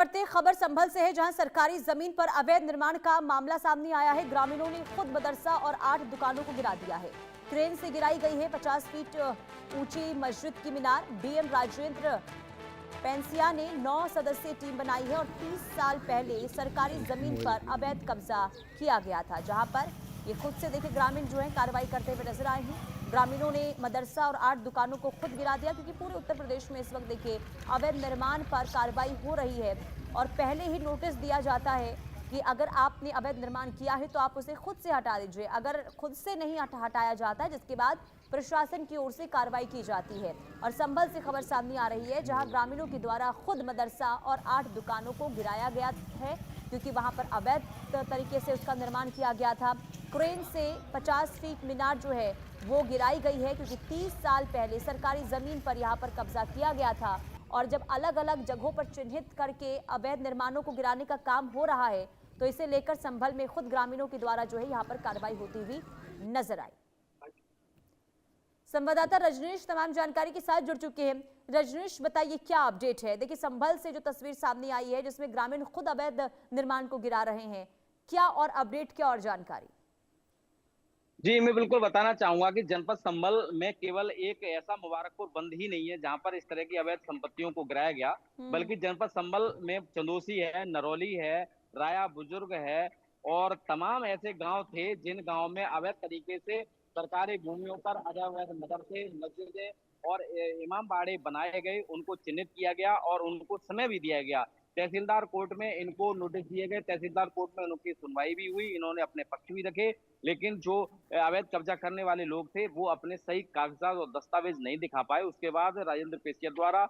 बढ़ते खबर संभल से है, जहां सरकारी जमीन पर अवैध निर्माण का मामला सामने आया है। ग्रामीणों ने खुद मदरसा और 8 दुकानों को गिरा दिया है। क्रेन से गिराई गई है 50 फीट ऊंची मस्जिद की मीनार। डीएम राजेंद्र पेंसिया ने 9 सदस्यीय टीम बनाई है और 30 साल पहले सरकारी जमीन पर अवैध कब्जा किया गया था, जहां पर ये खुद से देखिए ग्रामीण जो है कार्रवाई करते हुए नजर आए हैं। ग्रामीणों ने मदरसा और 8 दुकानों को खुद गिरा दिया, क्योंकि पूरे उत्तर प्रदेश में इस वक्त देखिए अवैध निर्माण पर कार्रवाई हो रही है और पहले ही नोटिस दिया जाता है कि अगर आपने अवैध निर्माण किया है तो आप उसे खुद से हटा दीजिए। अगर खुद से नहीं हटाया जाता है, जिसके बाद प्रशासन की ओर से कार्रवाई की जाती है। और संभल से खबर सामने आ रही है, जहां ग्रामीणों के द्वारा खुद मदरसा और 8 दुकानों को गिराया गया है, क्योंकि वहां पर अवैध तरीके से उसका निर्माण किया गया था। क्रेन से 50 फीट मीनार जो है वो गिराई गई है, क्योंकि 30 साल पहले सरकारी जमीन पर यहाँ पर कब्जा किया गया था। और जब अलग अलग जगहों पर चिन्हित करके अवैध निर्माणों को गिराने का काम हो रहा है, तो इसे लेकर संभल में खुद ग्रामीणों के द्वारा जो है यहाँ पर कार्रवाई होती हुई नजर आई। संवाददाता रजनीश तमाम जानकारी के साथ जुड़ चुके हैं। रजनीश, बताइए क्या अपडेट है। देखिए संभल से जो तस्वीर सामने आई है, जिसमें ग्रामीण खुद अवैध निर्माण को गिरा रहे हैं, क्या और अपडेट, क्या और जानकारी। जी, मैं बिल्कुल बताना चाहूंगा कि जनपद संभल में केवल एक ऐसा मुबारकपुर बंद ही नहीं है जहां पर इस तरह की अवैध संपत्तियों को गिराया गया, बल्कि जनपद संभल में चंदोसी है, नरौली है, राया बुजुर्ग है और तमाम ऐसे गांव थे जिन गांव में अवैध तरीके से सरकारी भूमियों पर अवैध मदरसे, मस्जिदें और इमाम बाड़े बनाए गए, उनको चिन्हित किया गया और उनको समय भी दिया गया। तहसीलदार कोर्ट में इनको नोटिस दिए गए, तहसीलदार कोर्ट में उनकी सुनवाई भी हुई, इन्होंने अपने पक्ष भी रखे, लेकिन जो अवैध कब्जा करने वाले लोग थे वो अपने सही कागजात और दस्तावेज नहीं दिखा पाए। उसके बाद राजेंद्र पेशिया द्वारा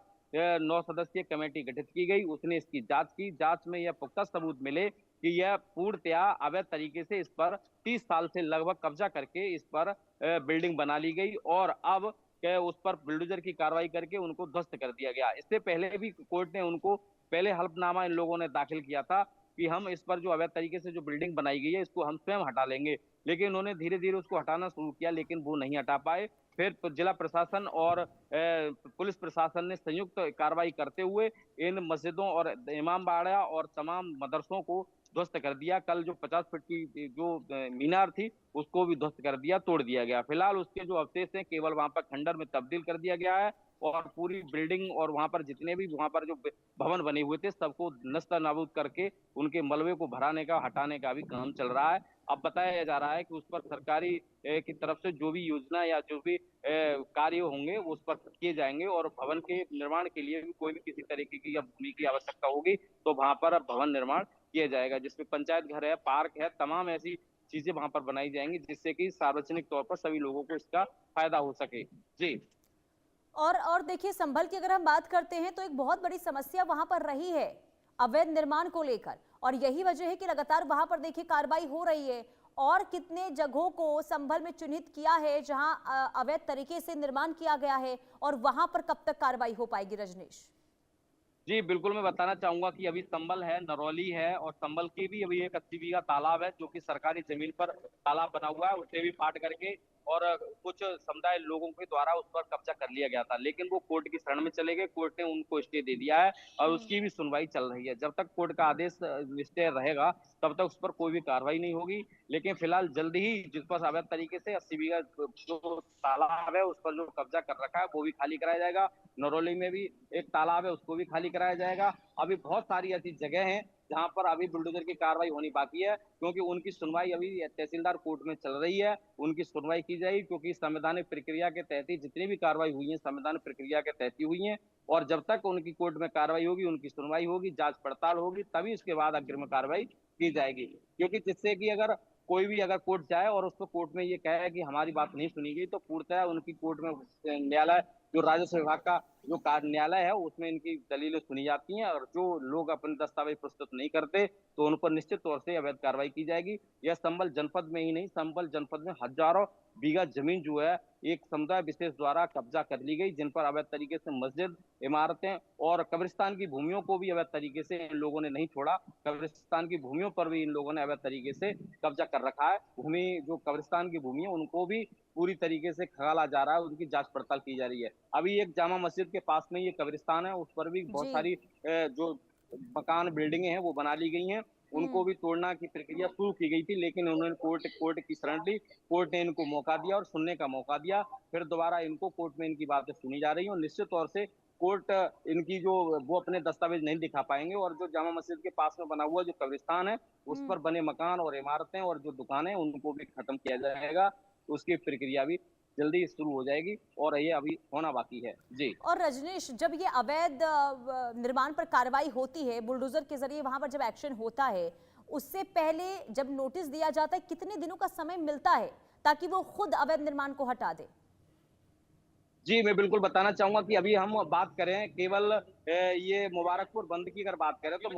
9 सदस्यीय कमेटी गठित की गई, उसने इसकी जांच की। जांच में यह पुख्ता सबूत मिले कि यह पूर्णतया अवैध तरीके से इस पर 30 साल से लगभग कब्जा करके इस पर बिल्डिंग बना ली गई और अब उस पर बुलडोजर की कार्रवाई करके उनको ध्वस्त कर दिया गया। इससे पहले भी कोर्ट ने उनको पहले हल्फनामा इन लोगों ने दाखिल किया था कि हम इस पर जो अवैध तरीके से जो बिल्डिंग बनाई गई है इसको हम स्वयं हटा लेंगे, लेकिन उन्होंने धीरे धीरे उसको हटाना शुरू किया, लेकिन वो नहीं हटा पाए। फिर जिला प्रशासन और पुलिस प्रशासन ने संयुक्त कार्रवाई करते हुए इन मस्जिदों और इमाम बाड़ा और तमाम मदरसों को ध्वस्त कर दिया। कल जो 50 फीट की जो मीनार थी उसको भी ध्वस्त कर दिया, तोड़ दिया गया। फिलहाल उसके जो अवशेष हैं केवल वहां पर खंडर में तब्दील कर दिया गया है और पूरी बिल्डिंग और वहां पर जितने भी वहां पर जो भवन बने हुए थे सबको नष्ट नाबूद करके उनके मलबे को भराने का, हटाने का भी काम चल रहा है। अब बताया जा रहा है कि उस पर सरकारी की तरफ से जो भी योजना या जो भी कार्य होंगे वो उस पर किए जाएंगे और भवन के निर्माण के लिए भी कोई भी किसी तरीके की या भूमि की आवश्यकता होगी तो वहां पर भवन निर्माण किया जाएगा, जिसमें पंचायत घर है, पार्क है, तमाम ऐसी चीजें वहां पर बनाई जाएंगी जिससे कि सार्वजनिक तौर पर सभी लोगों को इसका फायदा हो सके। जी। और देखिए संभल की अगर हम बात करते हैं, तो एक बहुत बड़ी समस्या वहां पर रही है अवैध निर्माण को लेकर, और यही वजह है कि लगातार वहां पर देखिए कार्रवाई हो रही है। और कितने जगहों को संभल में चिन्हित किया है जहां अवैध तरीके से निर्माण किया गया है, और वहां पर कब तक कार्रवाई हो पाएगी रजनीश। जी, बिल्कुल मैं बताना चाहूंगा कि अभी संभल है, नरौली है और संभल की भी अभी एक 80 बीघा तालाब है जो कि सरकारी जमीन पर तालाब बना हुआ है, उसे भी पाट करके और कुछ समुदाय लोगों के द्वारा उस पर कब्जा कर लिया गया था, लेकिन वो कोर्ट की शरण में चले गए। कोर्ट ने उनको स्टे दे दिया है और उसकी भी सुनवाई चल रही है। जब तक कोर्ट का आदेश स्टे रहेगा तब तक उस पर कोई भी कार्रवाई नहीं होगी, लेकिन फिलहाल जल्द ही जिस पर अवैध तरीके से 80 बीघा जो तालाब है उस पर जो कब्जा कर रखा है वो भी खाली कराया जाएगा। नरौली में भी एक तालाब है उसको भी खाली कराया जाएगा। अभी बहुत सारी ऐसी जगह हैं जहां पर अभी बुलडोजर की कार्रवाई होनी बाकी है, क्योंकि उनकी सुनवाई अभी तहसीलदार कोर्ट में चल रही है। उनकी सुनवाई की जाएगी, क्योंकि संवैधानिक प्रक्रिया के तहत ही जितनी भी कार्रवाई हुई है संवैधानिक प्रक्रिया के तहत ही हुई है और जब तक उनकी कोर्ट में कार्रवाई होगी, उनकी सुनवाई होगी, जांच पड़ताल होगी, तभी उसके बाद अग्रिम कार्रवाई की जाएगी। क्योंकि जिससे कि अगर कोई भी अगर कोर्ट जाए और उसको कोर्ट में ये कहे कि हमारी बात नहीं सुनी गई, तो पूर्णतः उनकी कोर्ट में न्यायालय जो राजस्व विभाग का जो न्यायालय है उसमें इनकी दलीलें सुनी जाती हैं और जो लोग अपने दस्तावेज प्रस्तुत नहीं करते तो उन पर निश्चित तौर से अवैध कार्रवाई की जाएगी। यह संभल जनपद में ही नहीं, संभल जनपद में हजारों बीघा जमीन जो है एक समुदाय विशेष द्वारा कब्जा कर ली गई, जिन पर अवैध तरीके से मस्जिद, इमारतें और कब्रिस्तान की भूमियों को भी अवैध तरीके से इन लोगों ने नहीं छोड़ा। कब्रिस्तान की भूमियों पर भी इन लोगों ने अवैध तरीके से कब्जा कर रखा है। भूमि जो कब्रिस्तान की भूमि है उनको भी पूरी तरीके से खगाला जा रहा है, उनकी जांच पड़ताल की जा रही है। अभी एक जामा मस्जिद के पास में ये कब्रिस्तान है, उस पर भी बहुत जी। सारी जो मकान बिल्डिंगें हैं वो बना ली गई हैं, उनको भी तोड़ना की प्रक्रिया शुरू की गई थी, लेकिन उन्होंने कोर्ट की शरण ली। कोर्ट ने इनको मौका दिया और सुनने का मौका दिया। फिर दोबारा इनको कोर्ट में इनकी बातें सुनी जा रही हैं और निश्चित तौर से कोर्ट इनकी जो वो अपने दस्तावेज नहीं दिखा पाएंगे और जो जामा मस्जिद के पास में बना हुआ जो कब्रिस्तान है, उस पर बने मकान और इमारतें और जो दुकानें उनको भी खत्म किया जाएगा। उसकी प्रक्रिया भी जल्दी शुरू हो जाएगी और ये अभी होना बाकी है। जी। और रजनीश, जब ये अवैध निर्माण पर कार्रवाई होती है, बुलडोजर के जरिए वहां पर जब एक्शन होता है, उससे पहले जब नोटिस दिया जाता है, कितने दिनों का समय मिलता है ताकि वो खुद अवैध निर्माण को हटा दे? जी, मैं बिल्कुल बताना चाहूँगा कि अभी हम बात करें केवल ये मुबारकपुर बंद की अगर बात करें तो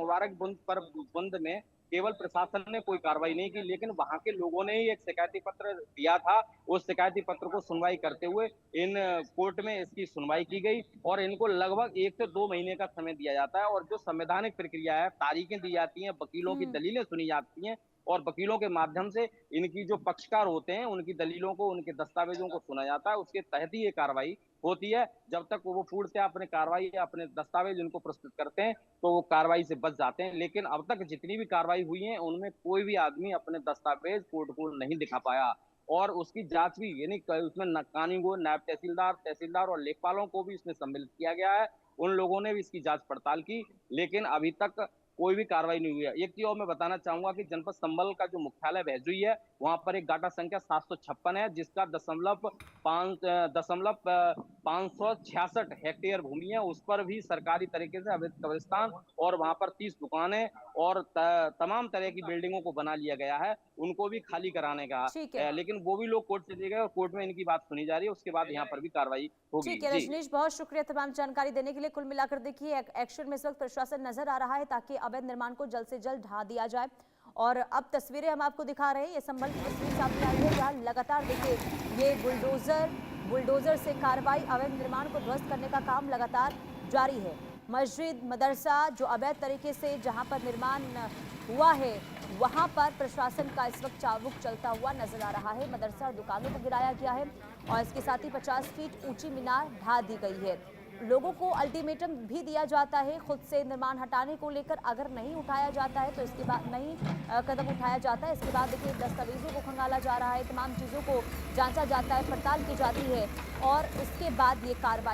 बंद में केवल प्रशासन ने कोई कार्रवाई नहीं की, लेकिन वहाँ के लोगों ने ही एक शिकायती पत्र दिया था। उस शिकायती पत्र को सुनवाई करते हुए इन कोर्ट में इसकी सुनवाई की गई और इनको लगभग 1 से 2 महीने का समय दिया जाता है और जो संवैधानिक प्रक्रिया है, तारीखें दी जाती हैं, वकीलों की दलीलें सुनी जाती हैं और वकीलों के माध्यम से इनकी जो पक्षकार होते हैं, उनकी दलीलों को, उनके दस्तावेजों को सुना जाता है। उसके तहत ही ये कार्रवाई होती है। जब तक वो पूर्णतः अपने कार्रवाई या अपने दस्तावेज इनको प्रस्तुत करते हैं, तो वो कार्रवाई से बच जाते हैं। लेकिन अब तक जितनी भी कार्रवाई हुई है, उनमें कोई भी आदमी अपने दस्तावेज कोर्ट को नहीं दिखा पाया और उसकी जाँच भी यानी उसमें कानूनगो, नायब तहसीलदार, तहसीलदार और लेखपालों को भी इसमें सम्मिलित किया गया है। उन लोगों ने भी इसकी जाँच पड़ताल की, लेकिन अभी तक कोई भी कार्रवाई नहीं हुई है। एक चीज़ और मैं बताना चाहूँगा कि जनपद संभल का जो मुख्यालय भैजुई है, वहाँ पर एक गाटा संख्या 756 है, जिसका 566 हेक्टेयर भूमि है। उस पर भी सरकारी तरीके से अवैध कब्रिस्तान और वहाँ पर 30 दुकानें और तमाम तरह की बिल्डिंगों को बना लिया गया है। उनको भी खाली कराने का ठीक है। लेकिन वो भी लोग कोर्ट चले गए और कोर्ट में इनकी बात सुनी जा रही है। उसके बाद यहाँ पर भी कार्रवाई होगी। ठीक है जी। रजनीश, बहुत शुक्रिया तमाम जानकारी देने के लिए। कुल मिलाकर देखिए, एक्शन में इस वक्त प्रशासन नजर आ रहा है ताकि अवैध निर्माण को जल्द से जल्द ढा दिया जाए। और अब तस्वीरें हम आपको दिखा रहे हैं, ये संभल की तस्वीर सामने आई है, जहाँ लगातार देखिए ये बुलडोजर से कार्रवाई, अवैध निर्माण को ध्वस्त करने का काम लगातार जारी है। मस्जिद, मदरसा जो अवैध तरीके से जहाँ पर निर्माण हुआ है, वहां पर प्रशासन का इस वक्त चाबुक चलता हुआ नजर आ रहा है। मदरसा और दुकानों को गिराया गया है और इसके साथ ही 50 फीट ऊंची मीनार ढा दी गई है। लोगों को अल्टीमेटम भी दिया जाता है खुद से निर्माण हटाने को लेकर। अगर नहीं उठाया जाता है तो इसके बाद नहीं कदम उठाया जाता है, इसके बाद देखिए दस्तावेजों को खंगाला जा रहा है, तमाम चीज़ों को जांचा जाता है, पड़ताल की जाती है और उसके बाद ये कार्रवाई